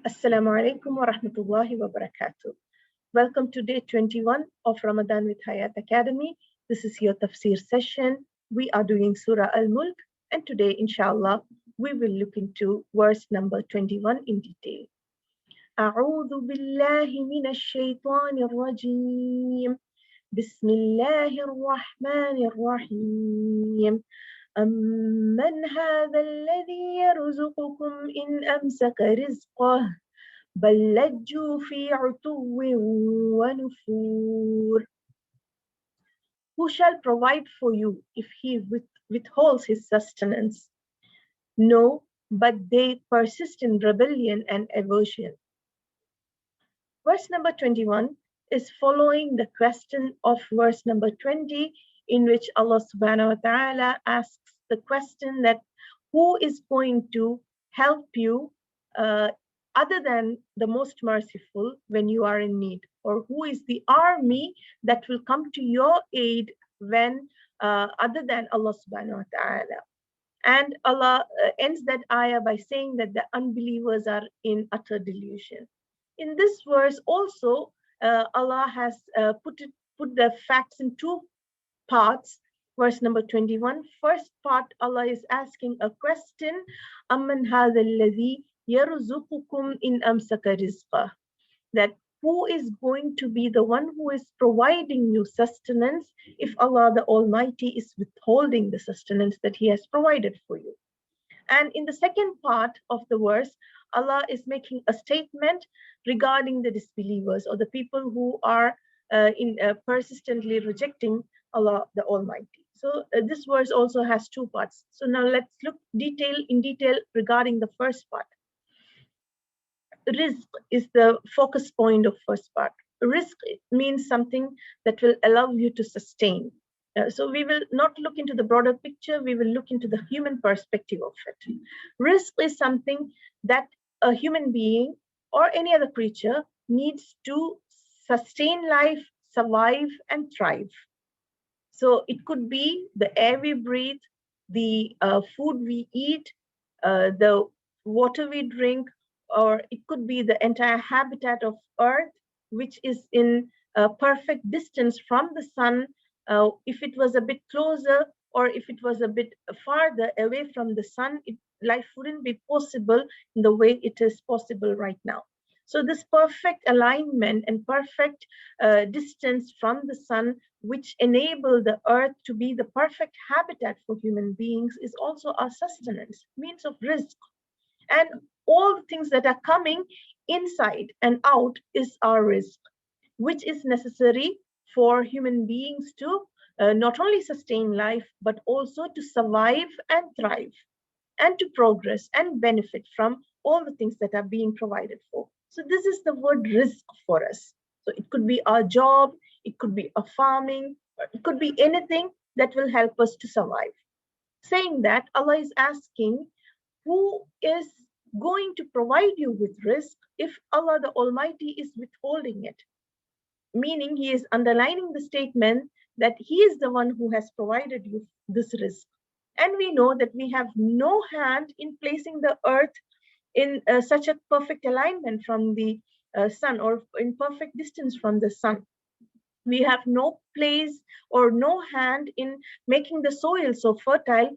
Assalamu alaikum wa rahmatullahi wa barakatuh. Welcome to day 21 of Ramadan with Hayat Academy. This is your Tafsir session. We are doing Surah Al-Mulk, and today, inshallah, we will look into verse number 21 in detail. أعوذ بالله من الشيطان الرجيم بسم الله الرحمن الرحيم أمن هذا الذي يرزقكم إن أمسك رزقه بل لجوا في عتو ونفور. Who shall provide for you if he withholds his sustenance? No, but they persist in rebellion and aversion. Verse number 21 is following the question of verse number 20, in which Allah subhanahu wa ta'ala asks the question that who is going to help you other than the most merciful when you are in need, or who is the army that will come to your aid when other than Allah subhanahu wa ta'ala. And Allah ends that ayah by saying that the unbelievers are in utter delusion. In this verse also, Allah has put the facts in two parts. Verse number 21, first part, Allah is asking a question, Amman hadha alladhi yarzuqukum in amsaka rizqah, that who is going to be the one who is providing you sustenance if Allah the Almighty is withholding the sustenance that He has provided for you. And in the second part of the verse, Allah is making a statement regarding the disbelievers, or the people who are persistently rejecting Allah the Almighty. So this verse also has two parts. So now let's look in detail regarding the first part. Rizq is the focus point of first part. Rizq means something that will allow you to sustain. So we will not look into the broader picture, we will look into the human perspective of it. Rizq is something that a human being or any other creature needs to sustain life, survive, and thrive. So it could be the air we breathe, the food we eat, the water we drink, or it could be the entire habitat of Earth, which is in a perfect distance from the sun. If it was a bit closer, or if it was a bit farther away from the sun, life wouldn't be possible in the way it is possible right now. So this perfect alignment and perfect distance from the sun, which enable the earth to be the perfect habitat for human beings, is also our sustenance, means of rizq. And all the things that are coming inside and out is our rizq, which is necessary for human beings to not only sustain life, but also to survive and thrive, and to progress and benefit from all the things that are being provided for. So this is the word rizq for us. So it could be our job, it could be a farming, or it could be anything that will help us to survive. Saying that, Allah is asking, who is going to provide you with rizq if Allah the Almighty is withholding it? Meaning He is underlining the statement that He is the one who has provided you this rizq. And we know that we have no hand in placing the earth in such a perfect alignment from the sun, or in perfect distance from the sun. We have no place or no hand in making the soil so fertile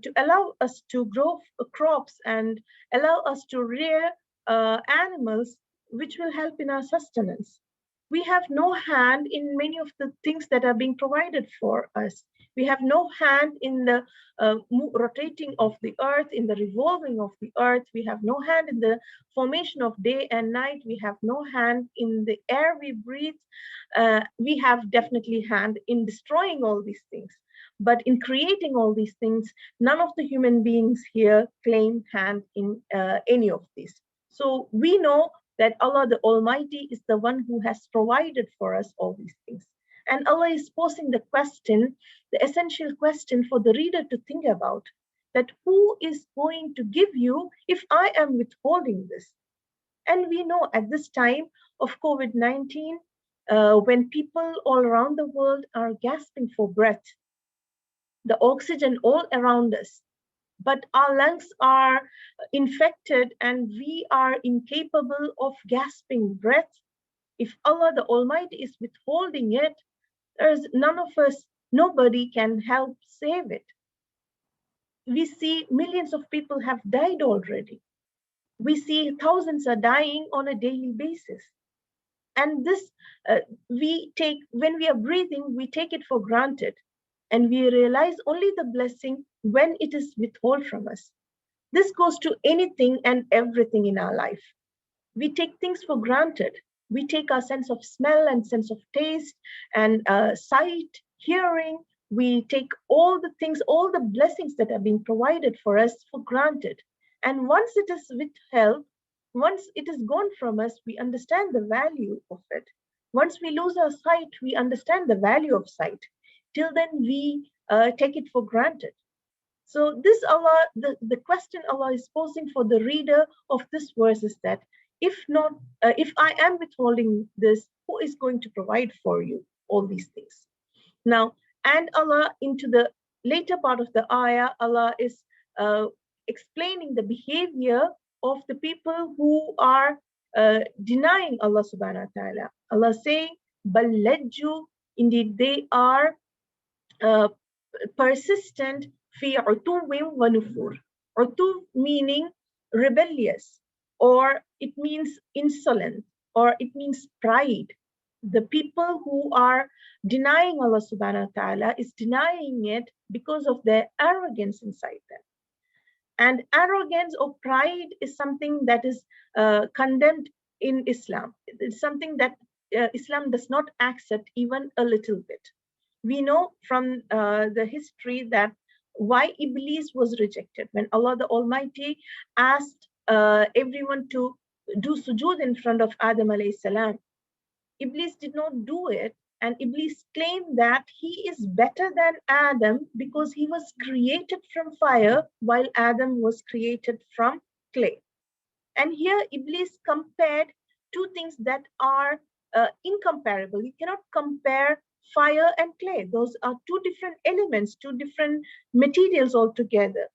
to allow us to grow crops and allow us to rear animals which will help in our sustenance. We have no hand in many of the things that are being provided for us. We have no hand in the rotating of the earth, in the revolving of the earth. We have no hand in the formation of day and night. We have no hand in the air we breathe. We have definitely hand in destroying all these things. But in creating all these things, none of the human beings here claim hand in any of these. So we know that Allah the Almighty is the one who has provided for us all these things. And Allah is posing the question, the essential question for the reader to think about, that who is going to give you if I am withholding this? And we know at this time of COVID-19, when people all around the world are gasping for breath, the oxygen all around us but our lungs are infected and we are incapable of gasping breath. If Allah the Almighty is withholding it, there's none of us, nobody can help save it. We see millions of people have died already. We see thousands are dying on a daily basis. And this, we take, when we are breathing, we take it for granted. And we realize only the blessing when it is withheld from us. This goes to anything and everything in our life. We take things for granted. We take our sense of smell and sense of taste and sight, hearing. We take all the things, all the blessings that are being provided for us for granted. And once it is withheld, once it is gone from us, we understand the value of it. Once we lose our sight, we understand the value of sight. Till then, we take it for granted. So this Allah, the question Allah is posing for the reader of this verse is that if not, if I am withholding this, who is going to provide for you all these things? Now, and Allah into the later part of the ayah, Allah is explaining the behavior of the people who are denying Allah subhanahu wa ta'ala. Allah saying, Balajju, indeed they are persistent fi utuwin wa nufur. Utu meaning rebellious, or it means insolent, or it means pride. The people who are denying Allah subhanahu wa ta'ala is denying it because of their arrogance inside them. And arrogance or pride is something that is condemned in Islam. It's something that Islam does not accept even a little bit. We know from the history that why Iblis was rejected. When Allah the Almighty asked everyone to do sujood in front of Adam alayhi salam, Iblis did not do it, and Iblis claimed that he is better than Adam because he was created from fire while Adam was created from clay. And here Iblis compared two things that are incomparable. You cannot compare fire and clay. Those are two different elements, two different materials altogether.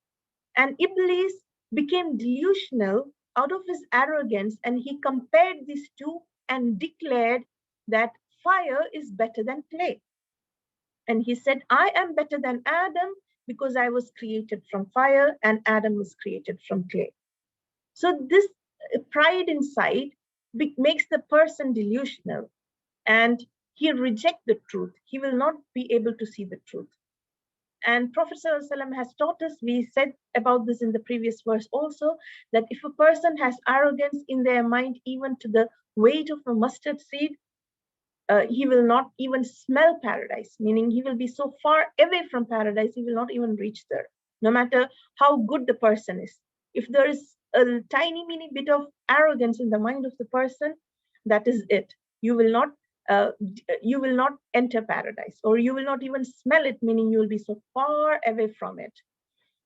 And Iblis became delusional out of his arrogance, and he compared these two and declared that fire is better than clay. And he said, I am better than Adam because I was created from fire and Adam was created from clay. So this pride inside makes the person delusional, and he rejects the truth. He will not be able to see the truth. And Prophet ﷺ has taught us, we said about this in the previous verse also, that if a person has arrogance in their mind, even to the weight of a mustard seed, he will not even smell paradise, meaning he will be so far away from paradise, he will not even reach there, no matter how good the person is. If there is a tiny, mini bit of arrogance in the mind of the person, that is it. You will not enter paradise, or you will not even smell it, meaning you will be so far away from it.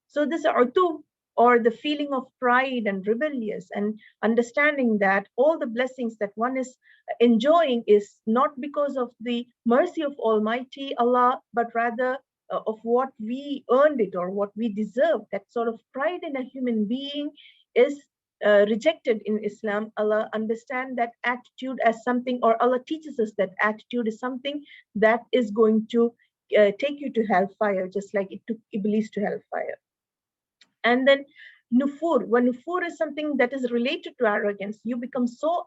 So this utu, or the feeling of pride and rebellious, and understanding that all the blessings that one is enjoying is not because of the mercy of Almighty Allah, but rather of what we earned it or what we deserve. That sort of pride in a human being is rejected in Islam. Allah understands that attitude as something, or Allah teaches us that attitude is something that is going to take you to hellfire, just like it took Iblis to hellfire. And then nufur, when nufur is something that is related to arrogance, you become so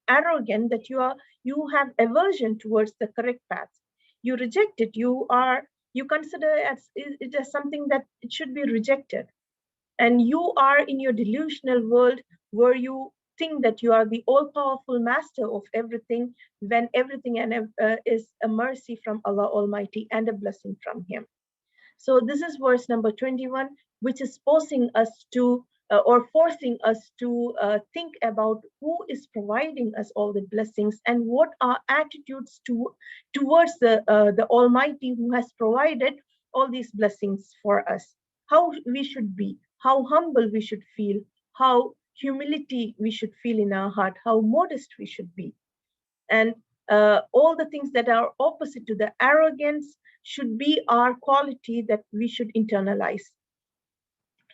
arrogant that you have aversion towards the correct path. You reject it. You consider it as something that it should be rejected. And you are in your delusional world where you think that you are the all-powerful master of everything, when everything is a mercy from Allah Almighty and a blessing from Him. So this is verse number 21, which is forcing us to think about who is providing us all the blessings and what are attitudes towards the Almighty who has provided all these blessings for us. How we should be, how humble we should feel, how humility we should feel in our heart, how modest we should be. And all the things that are opposite to the arrogance should be our quality that we should internalize.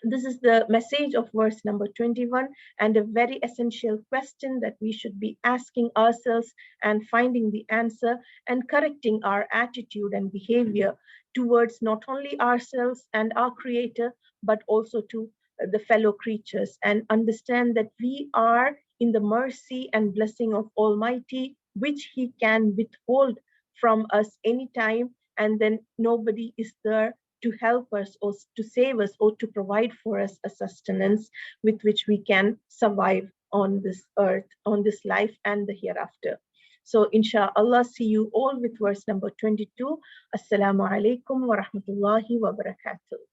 This is the message of verse number 21, and a very essential question that we should be asking ourselves and finding the answer and correcting our attitude and behavior towards not only ourselves and our Creator, but also to the fellow creatures, and understand that we are in the mercy and blessing of Almighty, which He can withhold from us anytime, and then nobody is there to help us or to save us or to provide for us a sustenance with which we can survive on this earth, on this life and the hereafter. So inshallah, see you all with verse number 22. Assalamu alaikum wa rahmatullahi wa barakatuh.